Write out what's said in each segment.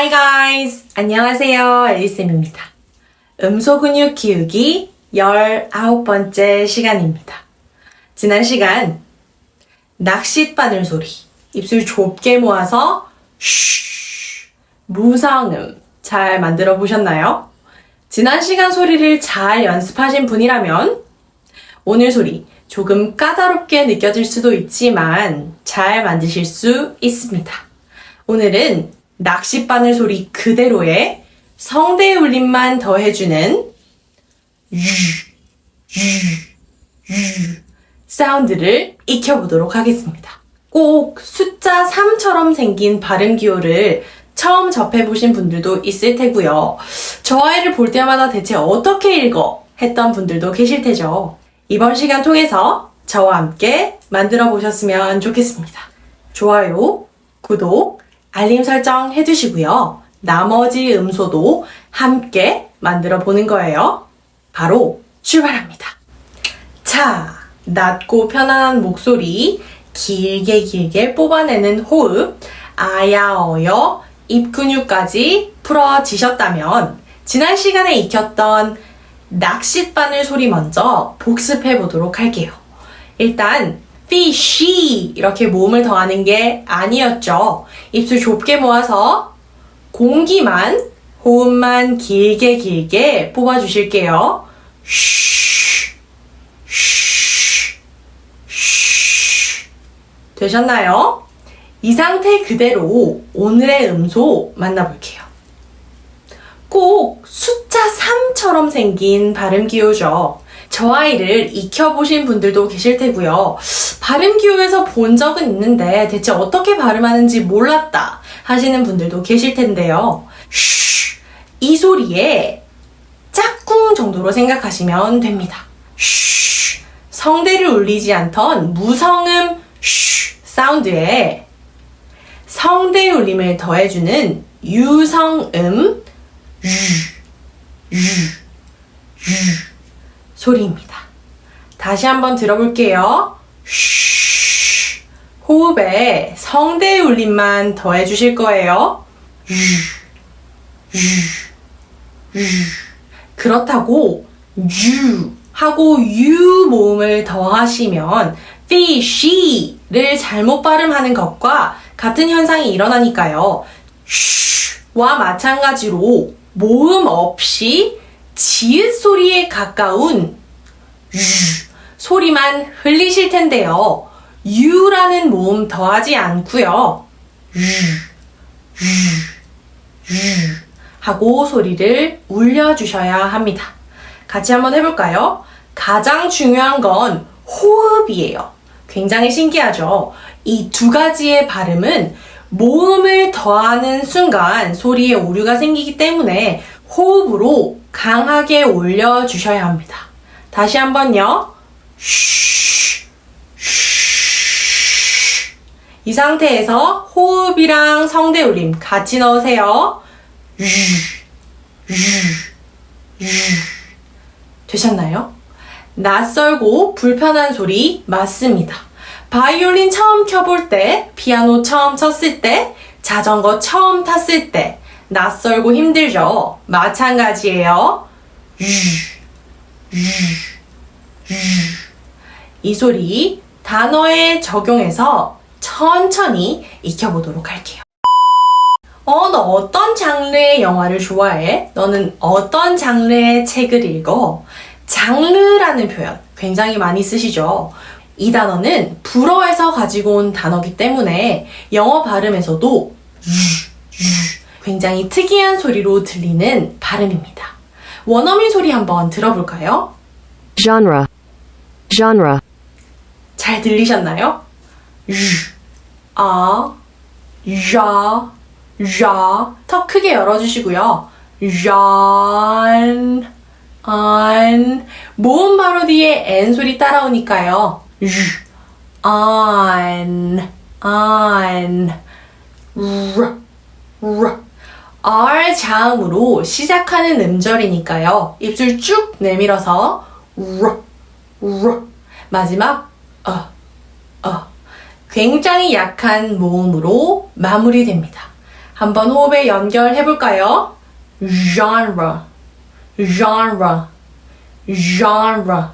Hi guys! 안녕하세요. 앨리쌤입니다. 음소 근육 키우기 19번째 시간입니다. 지난 시간 낚싯바늘 소리, 입술 좁게 모아서 쉬 무성음 잘 만들어 보셨나요? 지난 시간 소리를 잘 연습하신 분이라면 오늘 소리 조금 까다롭게 느껴질 수도 있지만 잘 만드실 수 있습니다. 오늘은 낚싯바늘 소리 그대로의 성대 울림만 더해주는 사운드를 익혀보도록 하겠습니다. 꼭 숫자 3처럼 생긴 발음 기호를 처음 접해보신 분들도 있을 테고요. 저 아이를 볼 때마다 대체 어떻게 읽어? 했던 분들도 계실 테죠. 이번 시간 통해서 저와 함께 만들어 보셨으면 좋겠습니다. 좋아요, 구독, 알림 설정 해주시고요. 나머지 음소도 함께 만들어 보는 거예요. 바로 출발합니다. 자, 낮고 편안한 목소리, 길게 뽑아내는 호흡, 아야어여, 입 근육까지 풀어지셨다면 지난 시간에 익혔던 낚싯바늘 소리 먼저 복습해 보도록 할게요. 일단 fish 이렇게 모음을 더하는 게 아니었죠. 입술 좁게 모아서 공기만, 호흡만 길게 뽑아주실게요. 되셨나요? 이 상태 그대로 오늘의 음소 만나볼게요. 꼭 숫자 3처럼 생긴 발음 기호죠. 저 아이를 익혀보신 분들도 계실 테고요. 발음 기호에서 본 적은 있는데 대체 어떻게 발음하는지 몰랐다 하시는 분들도 계실 텐데요. 이 소리에 짝꿍 정도로 생각하시면 됩니다. 성대를 울리지 않던 무성음 사운드에 성대 울림을 더해주는 유성음 소리입니다. 다시 한번 들어볼게요. 호흡에 성대 울림만 더해주실 거예요. 그렇다고 유 하고 유 모음을 더하시면 fish를 잘못 발음하는 것과 같은 현상이 일어나니까요. 와 마찬가지로 모음 없이 지읒 소리에 가까운 소리만 흘리실 텐데요. 유라는 모음 더하지 않고요. 하고 소리를 울려주셔야 합니다. 같이 한번 해볼까요? 가장 중요한 건 호흡이에요. 굉장히 신기하죠? 이 두 가지의 발음은 모음을 더하는 순간 소리에 오류가 생기기 때문에 호흡으로 강하게 올려주셔야 합니다. 다시 한번요. 이 상태에서 호흡이랑 성대 울림 같이 넣으세요. 되셨나요? 낯설고 불편한 소리 맞습니다. 바이올린 처음 켜볼 때, 피아노 처음 쳤을 때, 자전거 처음 탔을 때 낯설고 힘들죠? 마찬가지예요. 이 소리 단어에 적용해서 천천히 익혀보도록 할게요. 너 어떤 장르의 영화를 좋아해? 너는 어떤 장르의 책을 읽어? 장르라는 표현 굉장히 많이 쓰시죠? 이 단어는 불어에서 가지고 온 단어이기 때문에 영어 발음에서도 굉장히 특이한 소리로 들리는 발음입니다. 원어민 소리 한번 들어볼까요? genre, 잘 들리셨나요? 더 크게 열어주시고요. 모음 바로 뒤에 N 소리 따라오니까요. R 자음으로 시작하는 음절이니까요. 입술 쭉 내밀어서 마지막 굉장히 약한 모음으로 마무리됩니다. 한번 호흡에 연결해 볼까요? genre, genre, genre.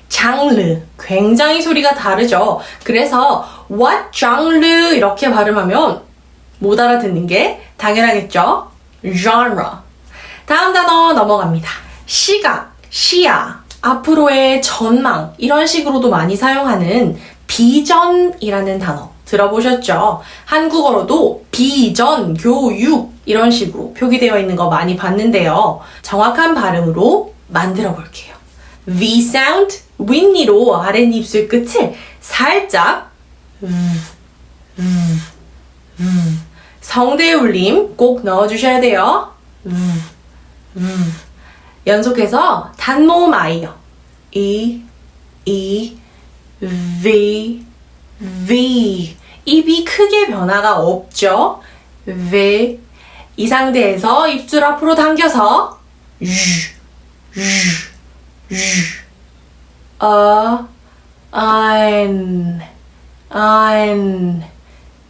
장르. 굉장히 소리가 다르죠. 그래서 what genre 이렇게 발음하면 못 알아듣는 게 당연하겠죠? genre. 다음 단어 넘어갑니다. 시각, 시야, 앞으로의 전망 이런 식으로도 많이 사용하는 비전이라는 단어 들어보셨죠? 한국어로도 비전, 교육 이런 식으로 표기되어 있는 거 많이 봤는데요. 정확한 발음으로 만들어 볼게요. V sound, 윗니로 아랫입술 끝을 살짝 성대 울림 꼭 넣어주셔야 돼요. 연속해서 단모음 아이요. E, V, V. 입이 크게 변화가 없죠? V. 이 상태에서 입술 앞으로 당겨서 ein,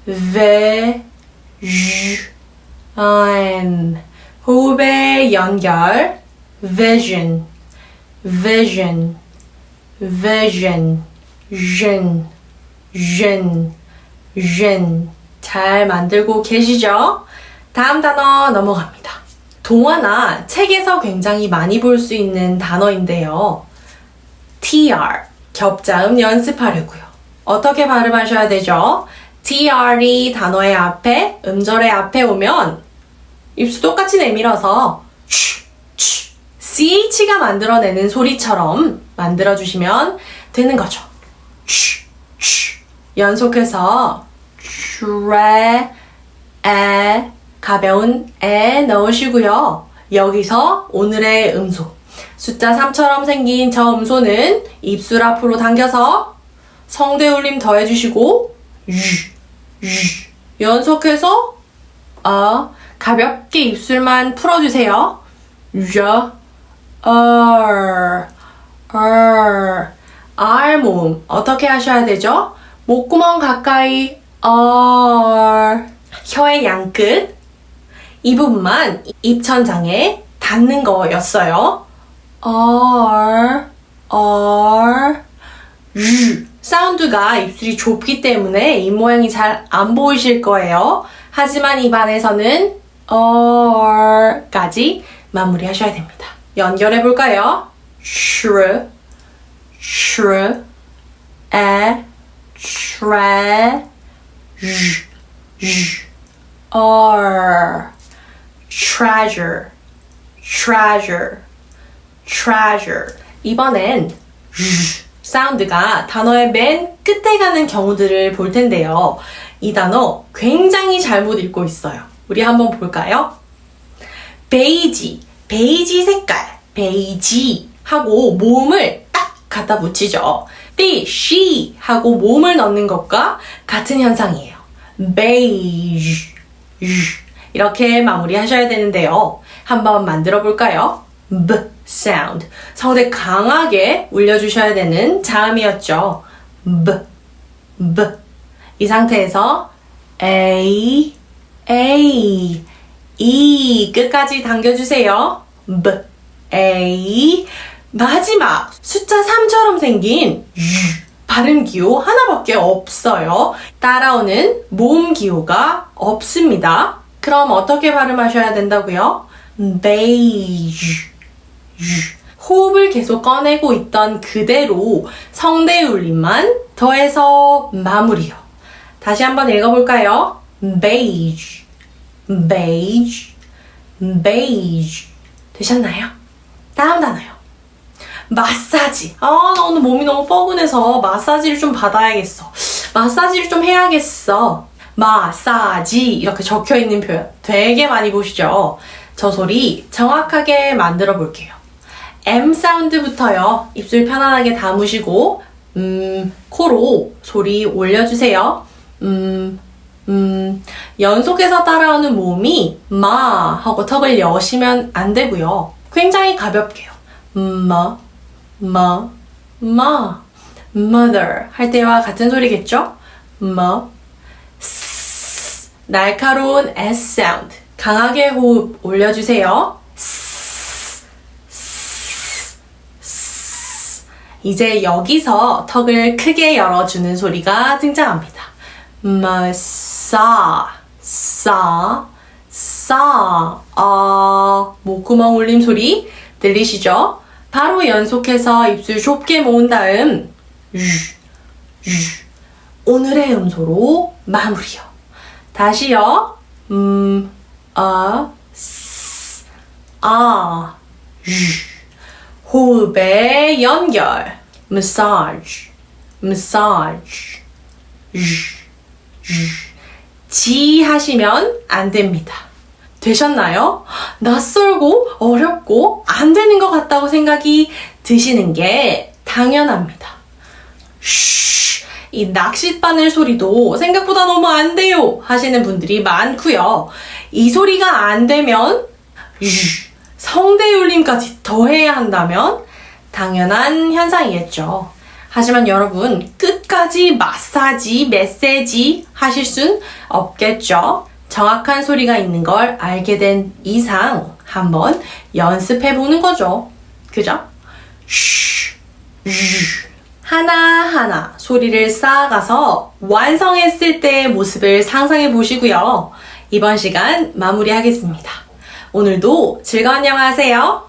V, ein. 호흡의 연결. Vision, vision, vision, 진, 진, 진. 잘 만들고 계시죠? 다음 단어 넘어갑니다. 동화나 책에서 굉장히 많이 볼 수 있는 단어인데요. TR, 겹자음 연습하려고요. 어떻게 발음하셔야 되죠? TR이 단어의 앞에, 음절의 앞에 오면 입술 똑같이 내밀어서 CH가 만들어내는 소리처럼 만들어주시면 되는 거죠. 연속해서 가벼운 에 넣으시고요. 여기서 오늘의 음소 숫자 3처럼 생긴 저 음소는 입술 앞으로 당겨서 성대 울림 더해주시고 연속해서 가볍게 입술만 풀어주세요. R 모음 어떻게 하셔야 되죠? 목구멍 가까이 혀의 양끝 이 부분만 입천장에 닿는 거였어요. 사운드가 입술이 좁기 때문에 입 모양이 잘 안 보이실 거예요. 하지만 입안에서는 까지 마무리 하셔야 됩니다. 연결해 볼까요? 슈르, 슈르, 에, 트레, treasure, treasure, treasure. 이번엔 사운드가 단어의 맨 끝에 가는 경우들을 볼 텐데요. 이 단어 굉장히 잘못 읽고 있어요. 우리 한번 볼까요? 베이지, 베이지 색깔, 베이지 하고 모음을 딱 갖다 붙이죠. she 하고 모음을 넣는 것과 같은 현상이에요. beige 이렇게 마무리하셔야 되는데요. 한번 만들어 볼까요? B sound 성대 강하게 울려주셔야 되는 자음이었죠. B 이 상태에서 A E 끝까지 당겨주세요. B A 마지막 숫자 3처럼 생긴 발음 기호 하나밖에 없어요. 따라오는 모음 기호가 없습니다. 그럼 어떻게 발음하셔야 된다고요? beige. 호흡을 계속 꺼내고 있던 그대로 성대 울림만 더해서 마무리요. 다시 한번 읽어볼까요? beige, beige, beige. 되셨나요? 다음 단어요. 마사지. 나 오늘 몸이 너무 뻐근해서 마사지를 좀 받아야겠어. 마사지를 좀 해야겠어. 마사지 이렇게 적혀있는 표현 되게 많이 보시죠? 저 소리 정확하게 만들어 볼게요. M 사운드부터요. 입술 편안하게 다무시고 코로 소리 올려주세요. 연속해서 따라오는 모음이 마 하고 턱을 여시면 안 되고요. 굉장히 가볍게요. mother 할 때와 같은 소리겠죠? 날카로운 S 사운드. 강하게 호흡 올려주세요. 이제 여기서 턱을 크게 열어주는 소리가 등장합니다. 목구멍 울림 소리 들리시죠? 바로 연속해서 입술 좁게 모은 다음 오늘의 음소로 마무리요. 다시요. 호흡의 연결. massage. 지 하시면 안 됩니다. 되셨나요? 낯설고 어렵고 안 되는 것 같다고 생각이 드시는 게 당연합니다. 이 낚싯바늘 소리도 생각보다 너무 안 돼요 하시는 분들이 많고요. 이 소리가 안 되면 성대 울림까지 더해야 한다면 당연한 현상이겠죠. 하지만 여러분 끝까지 메시지 하실 순 없겠죠. 정확한 소리가 있는 걸 알게 된 이상 한번 연습해 보는 거죠. 그죠? 하나하나 소리를 쌓아가서 완성했을 때의 모습을 상상해 보시고요. 이번 시간 마무리하겠습니다. 오늘도 즐거운 영화 하세요.